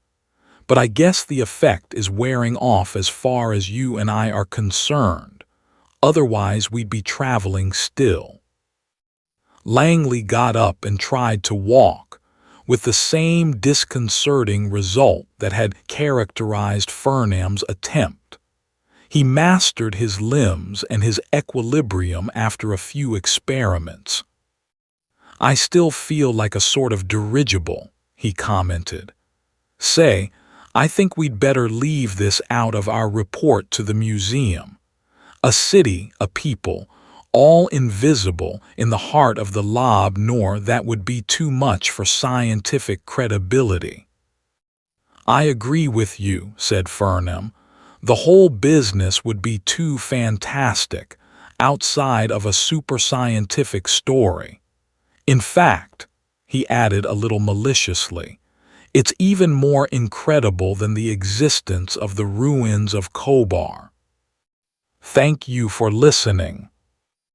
But I guess the effect is wearing off as far as you and I are concerned. Otherwise we'd be traveling still." Langley got up and tried to walk, with the same disconcerting result that had characterized Fernam's attempt. He mastered his limbs and his equilibrium after a few experiments. "I still feel like a sort of dirigible," he commented. "Say, I think we'd better leave this out of our report to the museum. A city, a people, all invisible in the heart of the Lob-nor, that would be too much for scientific credibility." "I agree with you," said Fernam. The whole business would be too fantastic, outside of a super-scientific story. In fact, he added a little maliciously, it's even more incredible than the existence of the ruins of Kobar. Thank you for listening.